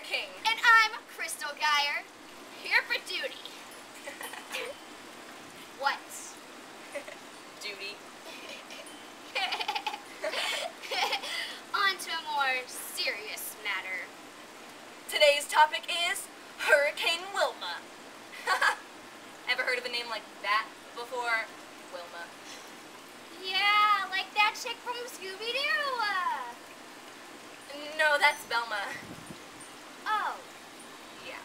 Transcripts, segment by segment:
King. And I'm Crystal Geyer, here for duty. What? Duty. On to a more serious matter. Today's topic is Hurricane Wilma. Ever heard of a name like that before? Wilma. Yeah, like that chick from Scooby-Doo. No, that's Velma. Oh. Yeah.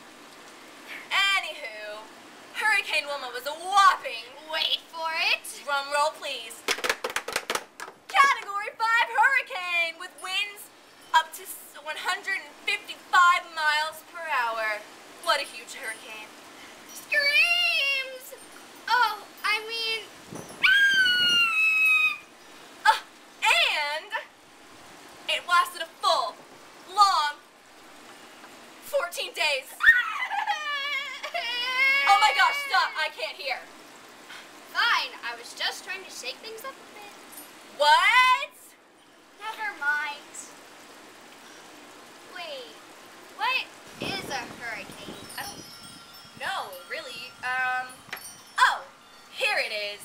Anywho, Hurricane Wilma was a whopping, Wait for it. drum roll please, Category 5 hurricane with winds up to 155 miles per hour. What a huge hurricane. Screams! Oh, I mean... And it lasted a full, long, 14 days. Oh my gosh, stop, I can't hear. Fine, I was just trying to shake things up a bit. What? Never mind. Wait, what is a hurricane? Oh, no, really, oh, here it is.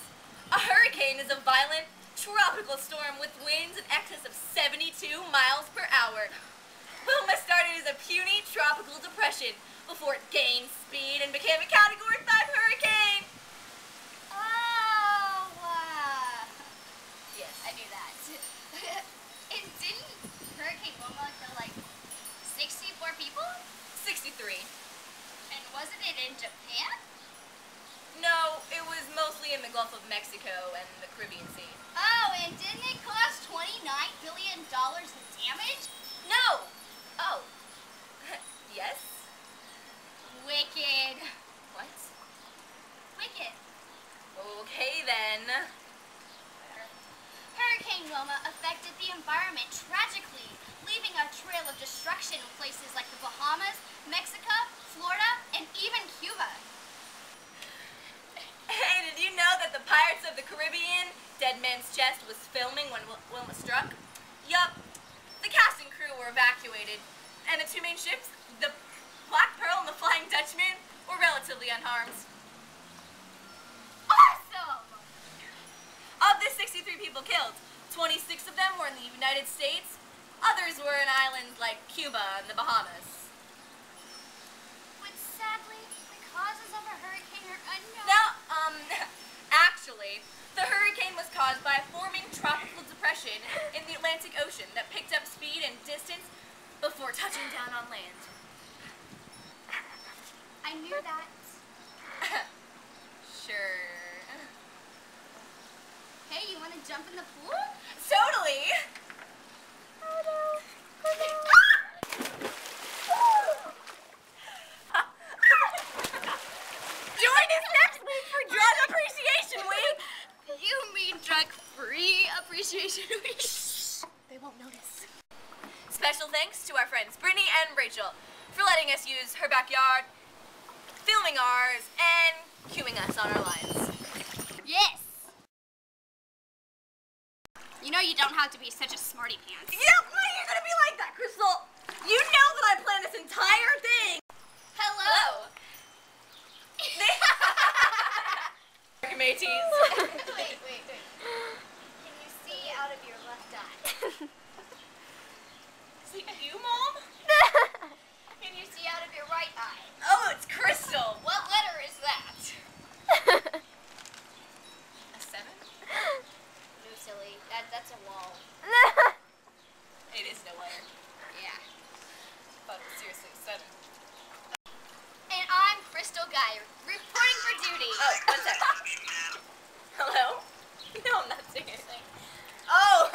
A hurricane is a violent tropical storm with winds in excess of 72 miles per hour. Wilma started as a puny tropical depression before it gained speed and became a Category 5 hurricane. Oh, Yes. I knew that. And didn't Hurricane Wilma kill like 64 people? 63. And wasn't it in Japan? No, it was mostly in the Gulf of Mexico and the Caribbean Sea. Oh, and didn't it cost $29 billion in damage? No! Oh. Yes? Wicked. What? Wicked. Okay then. Hurricane Wilma affected the environment tragically, leaving a trail of destruction in places like the Bahamas, Mexico, Florida, and even Cuba. Hey, did you know that the Pirates of the Caribbean, Dead Man's Chest, was filming when Wilma struck? Yup. The cast and crew were evacuated, and the two main ships, the Black Pearl and the Flying Dutchman, were relatively unharmed. Awesome! Of the 63 people killed, 26 of them were in the United States, others were in islands like Cuba and the Bahamas. But sadly, the causes of a hurricane are unknown. Now, actually, the hurricane was caused by a forming tropical depression in the Atlantic Ocean that picked up speed and distance before touching down on land. I knew that. Sure. Hey, you want to jump in the pool? Totally! Oh no. Join us next week for Drug Appreciation Week! You mean drug-free appreciation week? They won't notice. Special thanks to our friends Brittany and Rachel for letting us use her backyard, filming ours, and cueing us on our lines. Yes! You know you don't have to be such a smarty pants. Yeah, why are you gonna be like that, Crystal? You know that I planned this entire thing! Hello! Mateys. Wait. Can you see out of your left eye? Is it you, Mom? Can you see out of your right eye? Oh, it's Crystal. What letter is that? A 7? No, silly. That's a wall. It is no letter. Yeah. But seriously, 7. And I'm Crystal Geyer, reporting for duty. Oh, one sec. Hello? No, I'm not saying anything. Oh!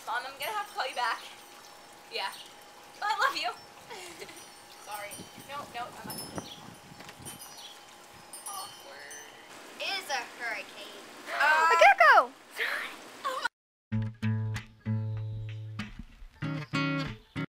Mom, I'm gonna have to call you back. Yeah. But I love you. Sorry. No, I'm not. Awkward. Is a hurricane. Uh, A gecko!